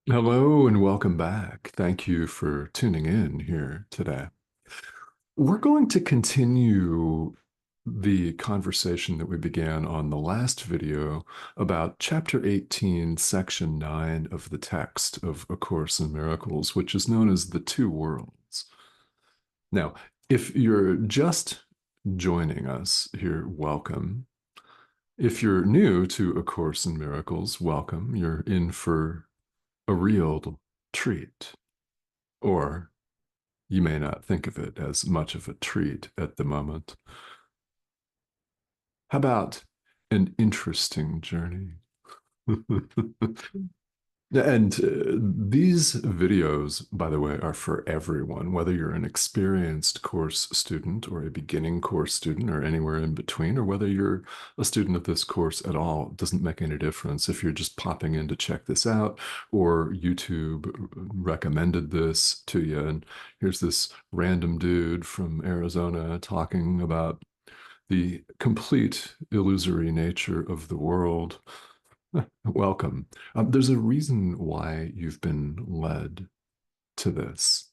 Hello and welcome back. Thank you for tuning in here today. We're going to continue the conversation that we began on the last video about chapter 18, section 9 of the text of A Course in Miracles, which is known as the Two Worlds. Now, if you're just joining us here, welcome. If you're new to A Course in Miracles, welcome. You're in for a real treat. Or you may not think of it as much of a treat at the moment. How about an interesting journey? And these videos, by the way, are for everyone, whether you're an experienced course student or a beginning course student or anywhere in between, or whether you're a student of this course at all. It doesn't make any difference if you're just popping in to check this out, or YouTube recommended this to you. And here's this random dude from Arizona talking about the complete illusory nature of the world. Welcome. There's a reason why you've been led to this.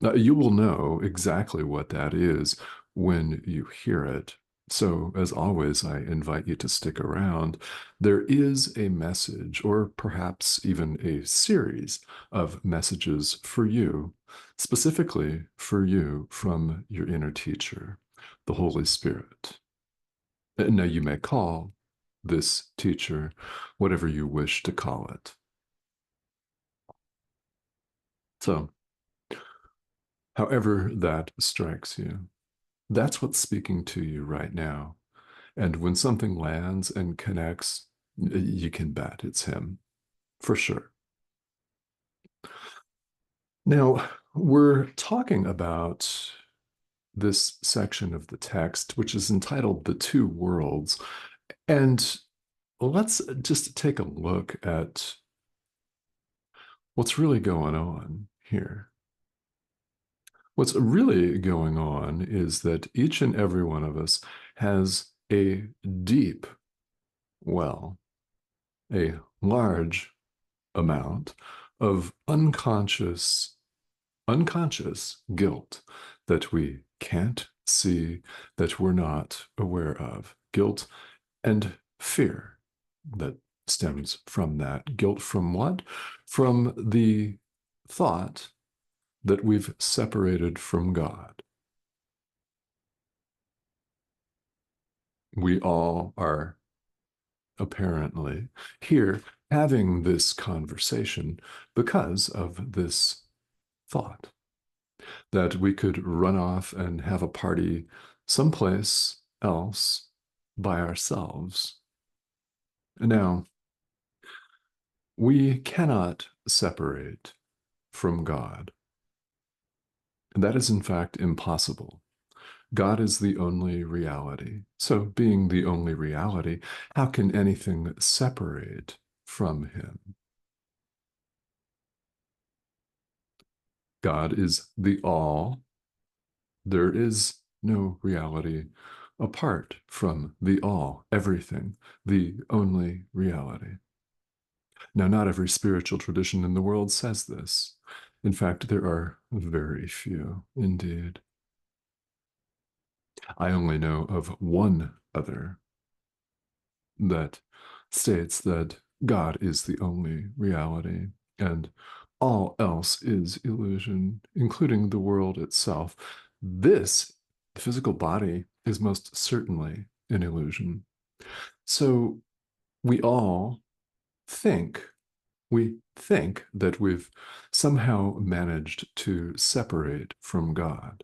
You will know exactly what that is when you hear it. So, as always, I invite you to stick around. There is a message, or perhaps even a series of messages for you, specifically for you from your inner teacher, the Holy Spirit. Now, you may call this teacher whatever you wish to call it. So, however that strikes you, that's what's speaking to you right now. And when something lands and connects, you can bet it's him for sure. Now, we're talking about this section of the text, which is entitled The Two Worlds. And let's just take a look at what's really going on here. What's really going on is that each and every one of us has a deep well, a large amount of unconscious guilt that we can't see, that we're not aware of. Guilt and fear that stems from that. Guilt from what? From the thought that we've separated from God. We all are apparently here having this conversation because of this thought that we could run off and have a party someplace else by ourselves. Now, we cannot separate from God. That is, in fact, impossible. God is the only reality. So, being the only reality, how can anything separate from him? God is the all. There is no reality apart from the all, everything, the only reality. Now, not every spiritual tradition in the world says this. In fact, there are very few indeed. I only know of one other that states that God is the only reality and all else is illusion, including the world itself. This physical body is most certainly an illusion. So we all think, we think that we've somehow managed to separate from God.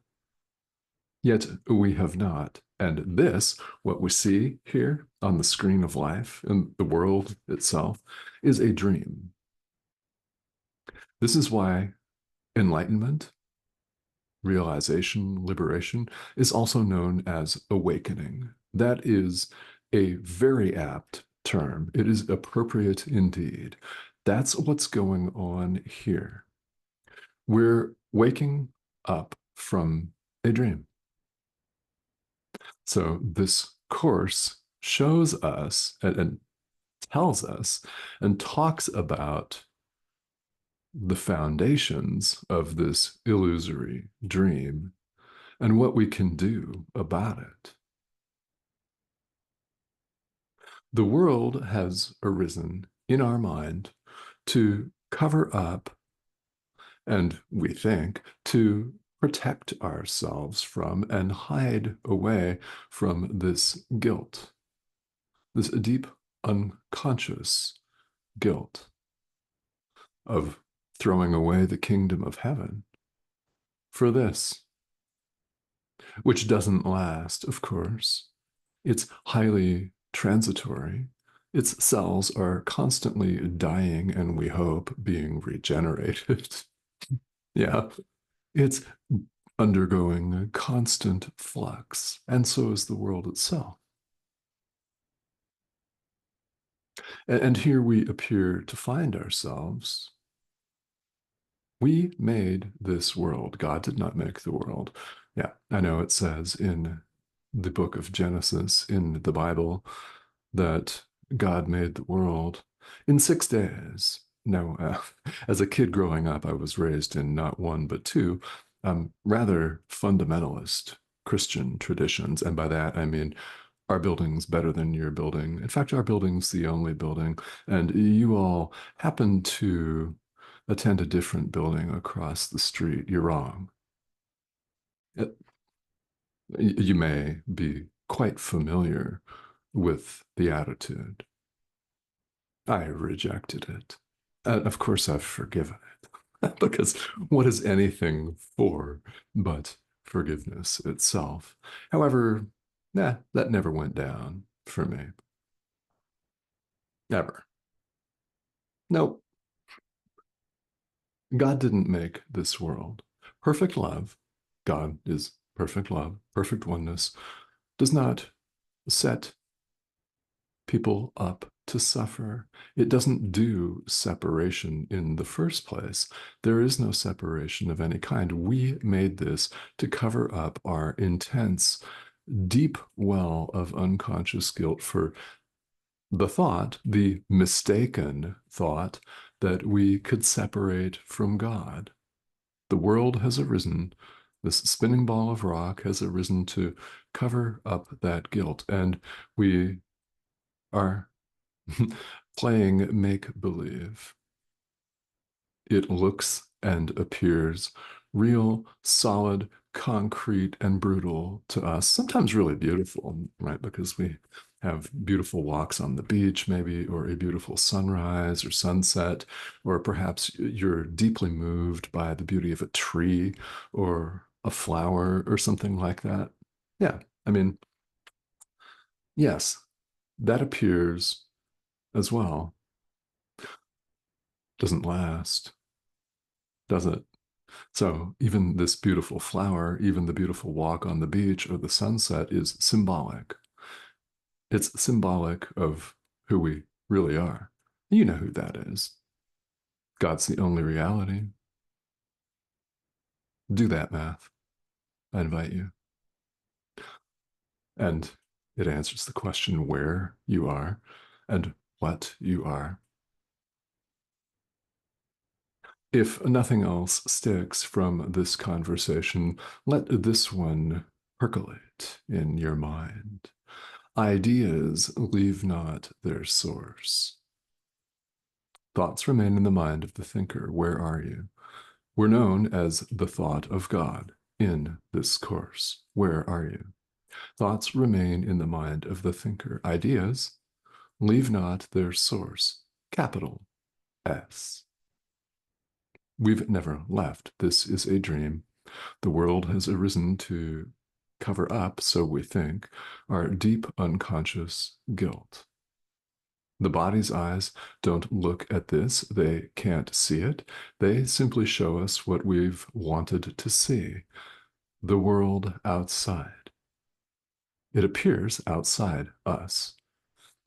Yet we have not. And this, what we see here on the screen of life and the world itself, is a dream. This is why enlightenment, realization, liberation is also known as awakening. That is a very apt term. It is appropriate indeed. That's what's going on here. We're waking up from a dream. So this course shows us and tells us and talks about the foundations of this illusory dream and what we can do about it. The world has arisen in our mind to cover up and, we think, to protect ourselves from and hide away from this guilt, this deep unconscious guilt of throwing away the kingdom of heaven for this, which doesn't last, of course. It's highly transitory. Its cells are constantly dying and, we hope, being regenerated. Yeah, it's undergoing a constant flux, and so is the world itself. And here we appear to find ourselves. We made this world. God did not make the world. Yeah, I know it says in the book of Genesis in the Bible that God made the world in 6 days. No, as a kid growing up, I was raised in not one, but two rather fundamentalist Christian traditions. And by that, I mean, our building's better than your building. In fact, our building's the only building. And you all happen to attend a different building across the street. You're wrong. It, you may be quite familiar with the attitude. I rejected it. And of course, I've forgiven it because what is anything for but forgiveness itself? However, that never went down for me. Never. Nope. God didn't make this world. Perfect love, God is perfect love, perfect oneness, does not set people up to suffer. It doesn't do separation in the first place. There is no separation of any kind. We made this to cover up our intense, deep well of unconscious guilt for the thought, the mistaken thought, that we could separate from God. The world has arisen. This spinning ball of rock has arisen to cover up that guilt. And we are playing make believe. It looks and appears real, solid, concrete, and brutal to us. Sometimes really beautiful, right? Because we have beautiful walks on the beach, maybe, or a beautiful sunrise or sunset, or perhaps you're deeply moved by the beauty of a tree or a flower or something like that. Yeah, I mean, yes, that appears as well. Doesn't last, does it? So even this beautiful flower, even the beautiful walk on the beach or the sunset is symbolic. It's symbolic of who we really are. You know who that is. God's the only reality. Do that math. I invite you. And it answers the question where you are and what you are. If nothing else sticks from this conversation, let this one percolate in your mind. Ideas leave not their source. Thoughts remain in the mind of the thinker. Where are you? We're known as the thought of God in this course. Where are you? Thoughts remain in the mind of the thinker. Ideas leave not their source. Capital S. We've never left. This is a dream. The world has arisen to cover up, so we think, our deep unconscious guilt. The body's eyes don't look at this. They can't see it. They simply show us what we've wanted to see, the world outside. It appears outside us.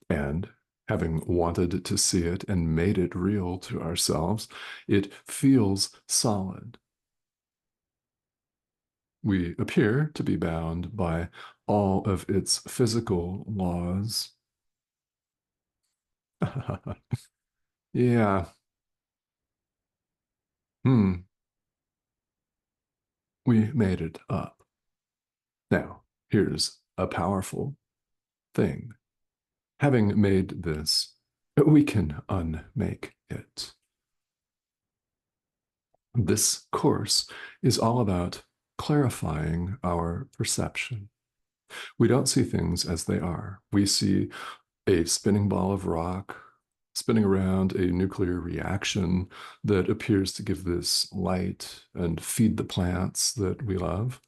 And having wanted to see it and made it real to ourselves, it feels solid. We appear to be bound by all of its physical laws. Yeah, Hmm, we made it up. Now, here's a powerful thing. Having made this, we can unmake it. This course is all about clarifying our perception. We don't see things as they are. We see a spinning ball of rock spinning around a nuclear reaction that appears to give this light and feed the plants that we love.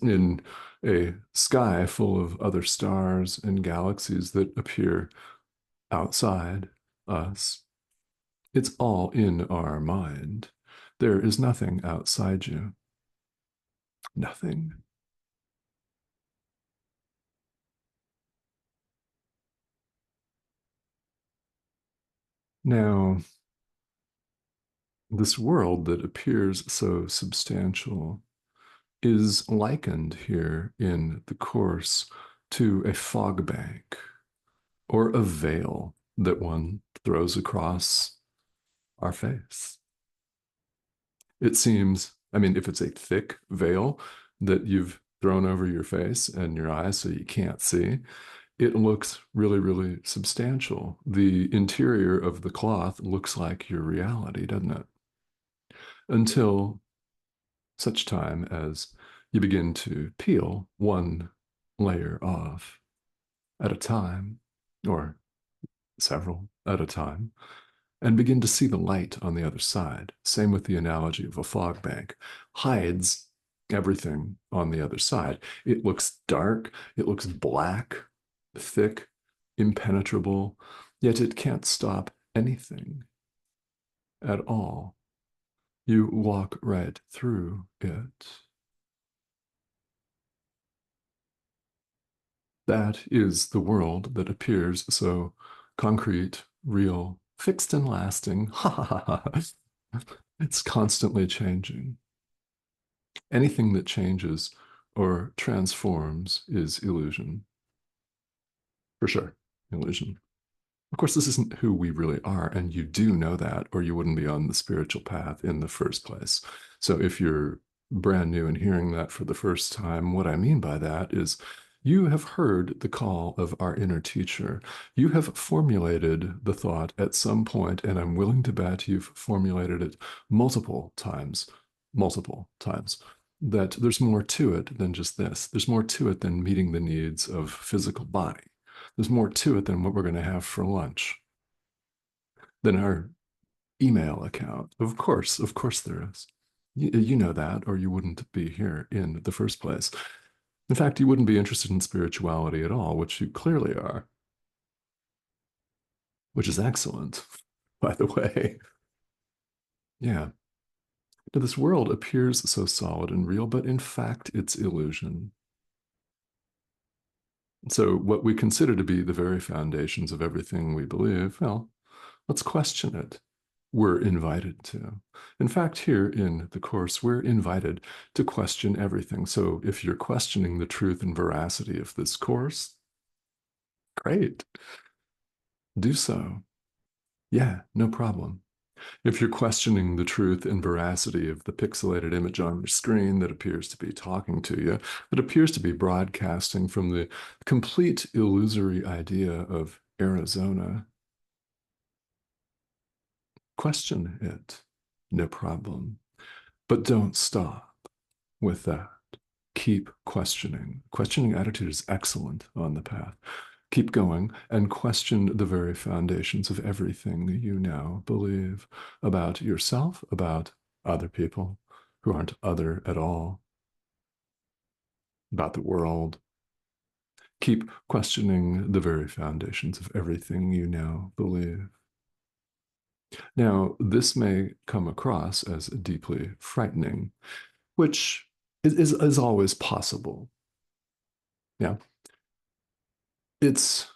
In a sky full of other stars and galaxies that appear outside us, it's all in our mind. There is nothing outside you. Nothing. Now, this world that appears so substantial is likened here in the Course to a fog bank or a veil that one throws across our face. It seems, I mean, if it's a thick veil that you've thrown over your face and your eyes so you can't see, it looks really, really substantial. The interior of the cloth looks like your reality, doesn't it? Until such time as you begin to peel one layer off at a time, or several at a time, and begin to see the light on the other side. Same with the analogy of a fog bank, hides everything on the other side. It looks dark, it looks black, thick, impenetrable, yet it can't stop anything at all. You walk right through it. That is the world that appears so concrete, real, fixed and lasting. Ha ha ha ha. It's constantly changing. Anything that changes or transforms is illusion, for sure. Illusion. Of course, this isn't who we really are, and you do know that, or you wouldn't be on the spiritual path in the first place. So if you're brand new and hearing that for the first time, what I mean by that is you have heard the call of our inner teacher. You have formulated the thought at some point, and I'm willing to bet you've formulated it multiple times, that there's more to it than just this. There's more to it than meeting the needs of physical body. There's more to it than what we're going to have for lunch, than our email account. Of course there is. You know that, or you wouldn't be here in the first place. In fact, you wouldn't be interested in spirituality at all, which you clearly are, which is excellent, by the way. Yeah. Now, this world appears so solid and real, but in fact, it's illusion. So, what we consider to be the very foundations of everything we believe, well, let's question it. We're invited to. In fact, here in the Course, we're invited to question everything. So if you're questioning the truth and veracity of this Course, great, do so. Yeah, no problem. If you're questioning the truth and veracity of the pixelated image on your screen that appears to be talking to you, that appears to be broadcasting from the complete illusory idea of Arizona, question it. No problem. But don't stop with that. Keep questioning. Questioning attitude is excellent on the path. Keep going and question the very foundations of everything you now believe about yourself, about other people who aren't other at all, about the world. Keep questioning the very foundations of everything you now believe. Now, this may come across as deeply frightening, which is always possible. Yeah. It's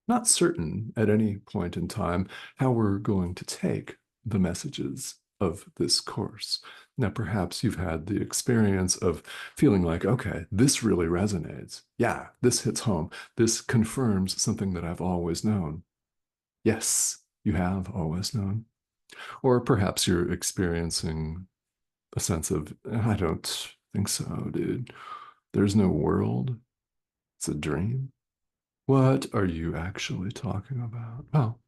not certain at any point in time how we're going to take the messages of this course. Now, perhaps you've had the experience of feeling like, okay, this really resonates. Yeah, this hits home. This confirms something that I've always known. Yes, you have always known. Or perhaps you're experiencing a sense of, I don't think so, dude. There's no world. It's a dream. What are you actually talking about? Well,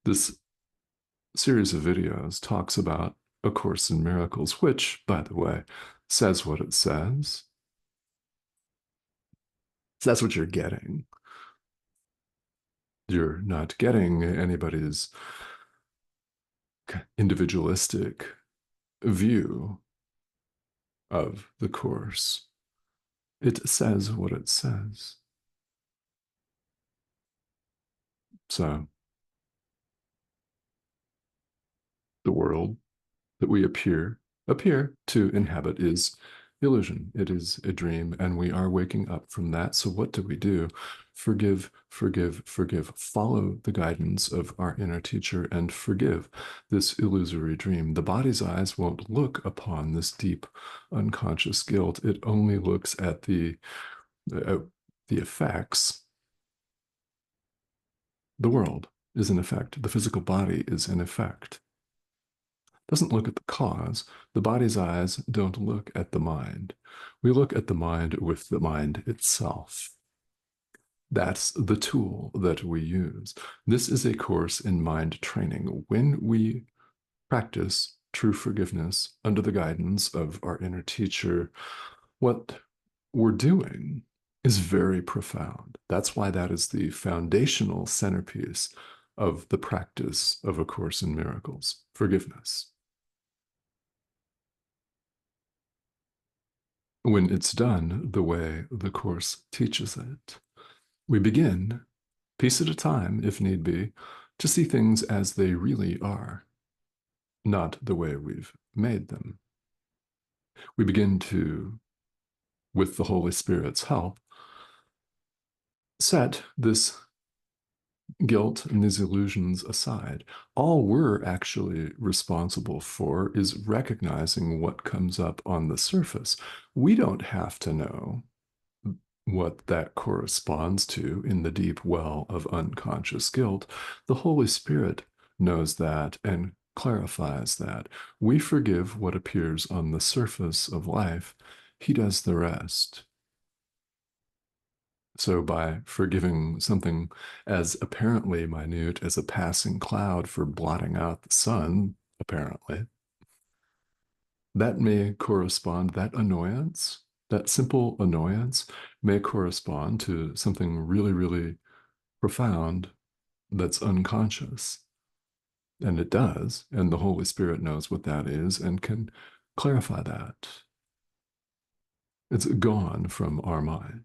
this series of videos talks about A Course in Miracles, which, by the way, says what it says. So that's what you're getting. You're not getting anybody's individualistic view of the Course. It says what it says. So the world that we appear to inhabit is illusion. It is a dream, and we are waking up from that. So what do? Forgive, forgive, forgive. Follow the guidance of our inner teacher and forgive this illusory dream. The body's eyes won't look upon this deep unconscious guilt. It only looks at uh, the effects. The world is an effect. The physical body is an effect. Doesn't look at the cause. The body's eyes don't look at the mind. We look at the mind with the mind itself. That's the tool that we use. This is a course in mind training. When we practice true forgiveness under the guidance of our inner teacher, what we're doing is very profound. That's why that is the foundational centerpiece of the practice of A Course in Miracles, forgiveness. When it's done the way the Course teaches it, we begin, piece at a time, if need be, to see things as they really are, not the way we've made them. We begin to, with the Holy Spirit's help, set this guilt and these illusions aside. All we're actually responsible for is recognizing what comes up on the surface. We don't have to know what that corresponds to in the deep well of unconscious guilt. The Holy Spirit knows that and clarifies that. We forgive what appears on the surface of life, He does the rest. So, by forgiving something as apparently minute as a passing cloud for blotting out the sun, apparently, that may correspond, that annoyance, that simple annoyance may correspond to something really, really profound that's unconscious. And it does. And the Holy Spirit knows what that is and can clarify that. It's gone from our mind.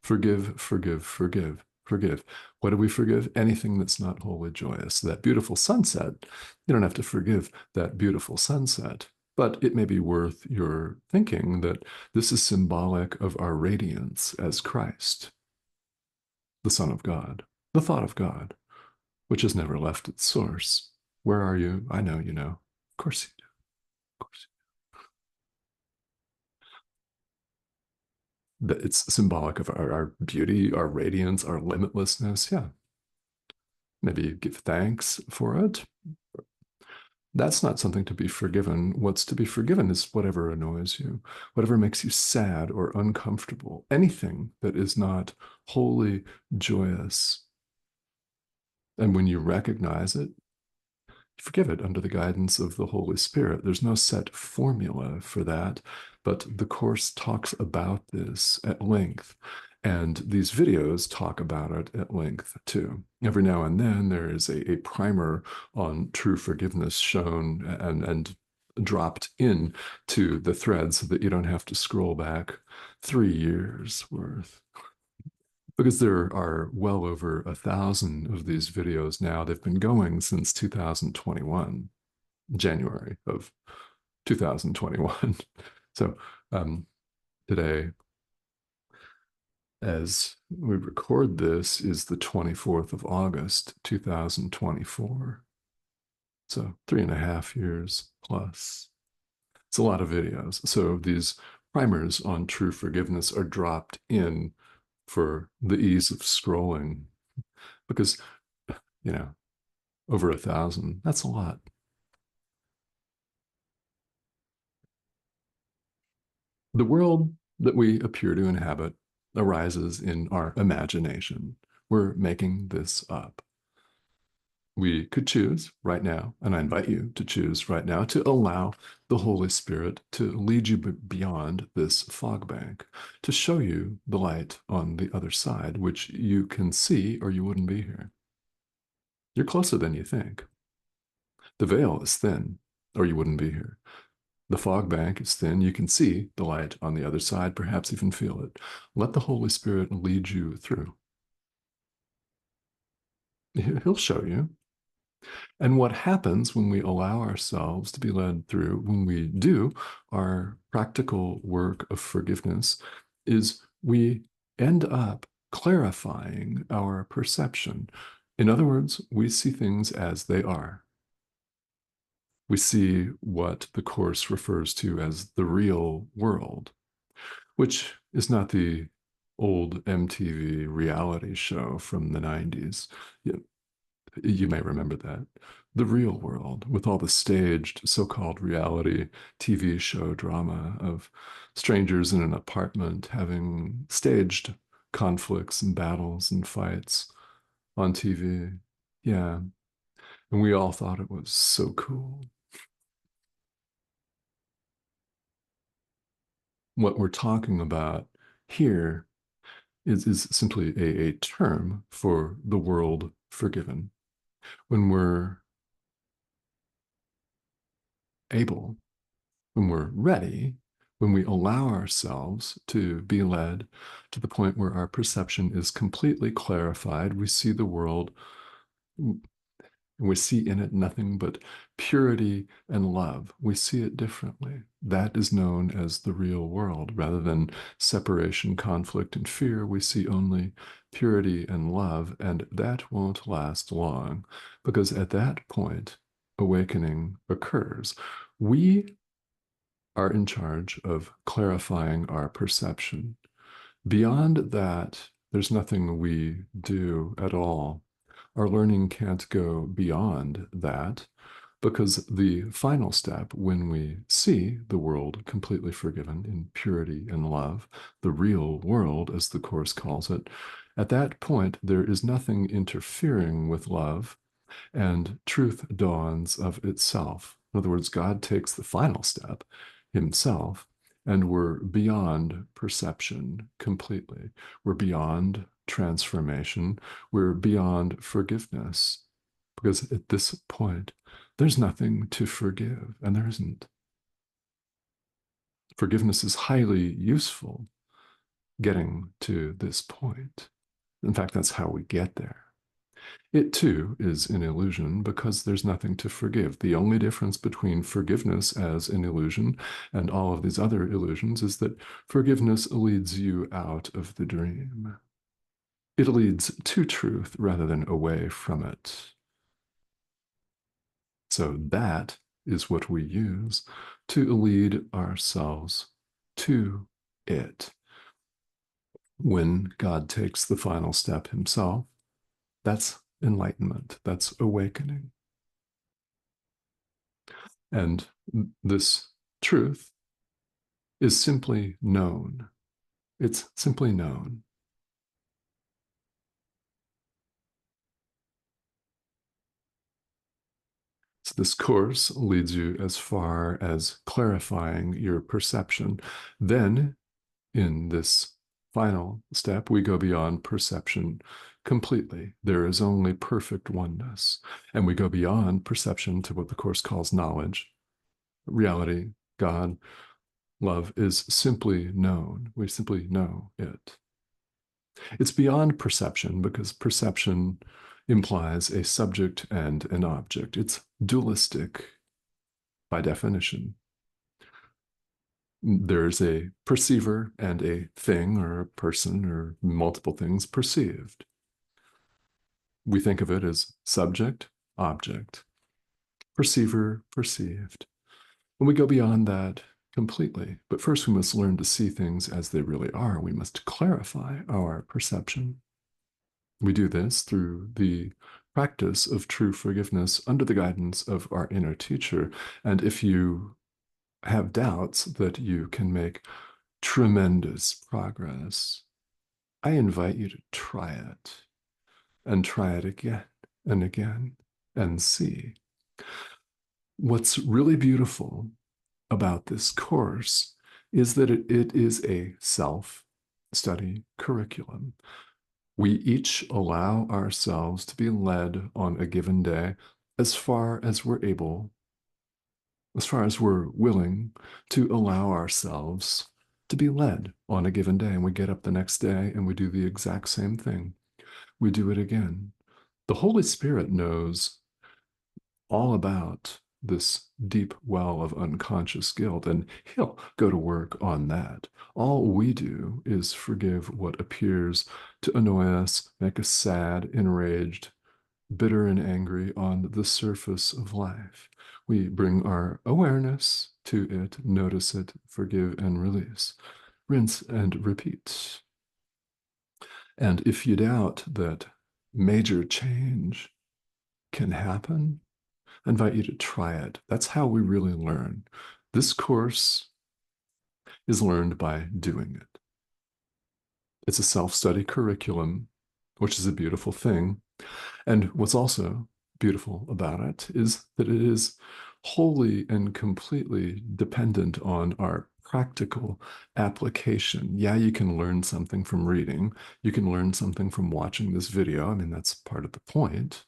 Forgive, forgive, forgive, forgive. What do we forgive? Anything that's not wholly joyous. That beautiful sunset, you don't have to forgive that beautiful sunset, but it may be worth your thinking that this is symbolic of our radiance as Christ, the Son of God, the thought of God, which has never left its source. Where are you? I know you know. Of course you do. Of course. It's symbolic of our beauty, our radiance, our limitlessness. Yeah. Maybe give thanks for it. That's not something to be forgiven. What's to be forgiven is whatever annoys you, whatever makes you sad or uncomfortable, anything that is not wholly joyous. And when you recognize it, forgive it under the guidance of the Holy Spirit. There's no set formula for that, but the Course talks about this at length. And these videos talk about it at length too. Every now and then there is a primer on true forgiveness shown and dropped in to the thread so that you don't have to scroll back 3 years worth, because there are well over 1,000 of these videos now. They've been going since 2021, January of 2021. So today, as we record this, is the 24th of August, 2024. So 3.5 years plus. It's a lot of videos. So these primers on true forgiveness are dropped in for the ease of scrolling because, you know, Over 1,000. That's a lot. The world that we appear to inhabit arises in our imagination. We're making this up. We could choose right now, and I invite you to choose right now to allow the Holy Spirit to lead you beyond this fog bank, to show you the light on the other side, which you can see or you wouldn't be here. You're closer than you think. The veil is thin, or you wouldn't be here. The fog bank is thin. You can see the light on the other side, perhaps even feel it. Let the Holy Spirit lead you through. He'll show you. And what happens when we allow ourselves to be led through, when we do our practical work of forgiveness, is we end up clarifying our perception. In other words, we see things as they are. We see what the Course refers to as the real world, which is not the old MTV reality show from the 90s. You may remember that. The real world, with all the staged so called reality TV show drama of strangers in an apartment having staged conflicts and battles and fights on TV. Yeah. And we all thought it was so cool. What we're talking about here is simply a term for the world forgiven. When we're able, when we're ready, when we allow ourselves to be led to the point where our perception is completely clarified, we see the world and we see in it nothing but purity and love. We see it differently. That is known as the real world. Rather than separation, conflict, and fear, we see only purity and love, and that won't last long because at that point, awakening occurs. We are in charge of clarifying our perception. Beyond that, there's nothing we do at all. Our learning can't go beyond that because the final step, when we see the world completely forgiven in purity and love, the real world, as the Course calls it, at that point, there is nothing interfering with love, and truth dawns of itself. In other words, God takes the final step himself, and we're beyond perception completely. We're beyond transformation. We're beyond forgiveness. Because at this point, there's nothing to forgive, and there isn't. Forgiveness is highly useful getting to this point. In fact, that's how we get there. It too is an illusion because there's nothing to forgive. The only difference between forgiveness as an illusion and all of these other illusions is that forgiveness leads you out of the dream. It leads to truth rather than away from it. So that is what we use to lead ourselves to it. When God takes the final step himself, that's enlightenment, that's awakening. And this truth is simply known. It's simply known. So this course leads you as far as clarifying your perception. Then, in this final step, we go beyond perception completely. There is only perfect oneness. And we go beyond perception to what the Course calls knowledge. Reality, God, love is simply known. We simply know it. It's beyond perception because perception implies a subject and an object. It's dualistic by definition. There's a perceiver and a thing or a person or multiple things perceived. We think of it as subject, object, perceiver, perceived. When we go beyond that completely, but first we must learn to see things as they really are. We must clarify our perception. We do this through the practice of true forgiveness under the guidance of our inner teacher. And if you have doubts that you can make tremendous progress, I invite you to try it and try it again and again and see. What's really beautiful about this course is that it is a self-study curriculum. We each allow ourselves to be led on a given day as far as we're able, as far as we're willing to allow ourselves to be led on a given day. And we get up the next day and we do the exact same thing. We do it again. The Holy Spirit knows all about this deep well of unconscious guilt, and he'll go to work on that. All we do is forgive what appears to annoy us, make us sad, enraged, bitter, and angry on the surface of life. We bring our awareness to it, notice it, forgive and release, rinse and repeat. And if you doubt that major change can happen, I invite you to try it. That's how we really learn. This course is learned by doing it. It's a self-study curriculum, which is a beautiful thing. And what's also beautiful about it is that it is wholly and completely dependent on our practical application. Yeah, you can learn something from reading. You can learn something from watching this video. I mean, that's part of the point,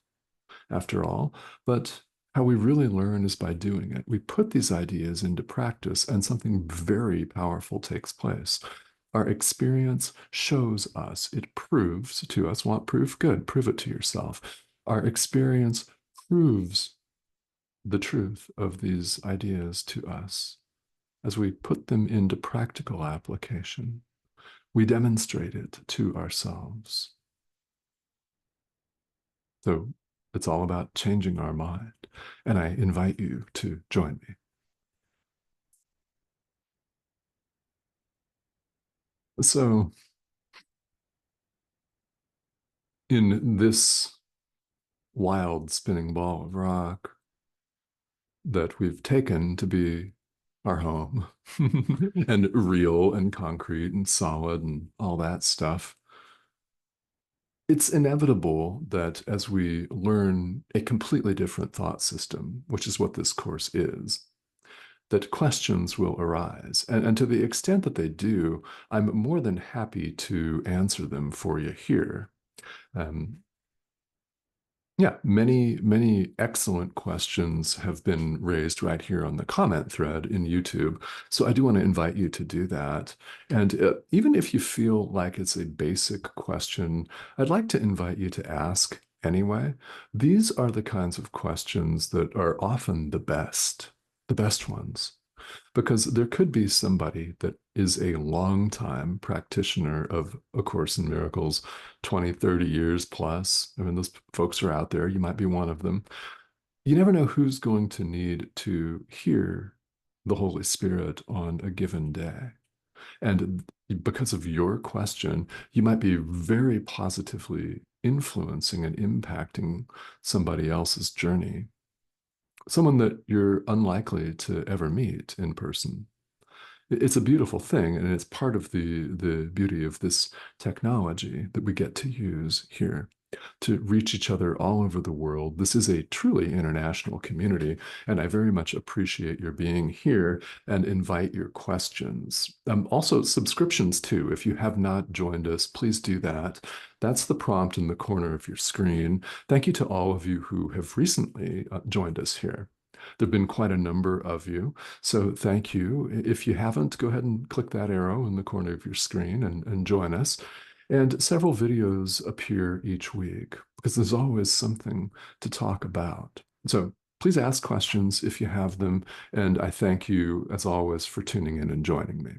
after all. But how we really learn is by doing it. We put these ideas into practice, and something very powerful takes place. Our experience shows us, it proves to us. Want proof? Good, prove it to yourself. Our experience proves the truth of these ideas to us. As we put them into practical application, we demonstrate it to ourselves. So it's all about changing our mind. And I invite you to join me. So in this wild spinning ball of rock that we've taken to be our home and real and concrete and solid and all that stuff, it's inevitable that as we learn a completely different thought system, which is what this course is, that questions will arise. And to the extent that they do, I'm more than happy to answer them for you here. Um, yeah, many excellent questions have been raised right here on the comment thread in YouTube. So I do want to invite you to do that. And even if you feel like it's a basic question, I'd like to invite you to ask anyway. These are the kinds of questions that are often the best ones, because there could be somebody that is a long-time practitioner of A Course in Miracles, 20, 30 years plus. I mean, those folks are out there. You might be one of them. You never know who's going to need to hear the Holy Spirit on a given day. And because of your question, you might be very positively influencing and impacting somebody else's journey, someone that you're unlikely to ever meet in person. It's a beautiful thing, and it's part of the beauty of this technology that we get to use here to reach each other all over the world. This is a truly international community, and I very much appreciate your being here and invite your questions. Also, subscriptions too. If you have not joined us, please do that. That's the prompt in the corner of your screen. Thank you to all of you who have recently joined us here. There have been quite a number of you, so thank you. If you haven't, go ahead and click that arrow in the corner of your screen and join us. And several videos appear each week because there's always something to talk about. So please ask questions if you have them, and I thank you, as always, for tuning in and joining me.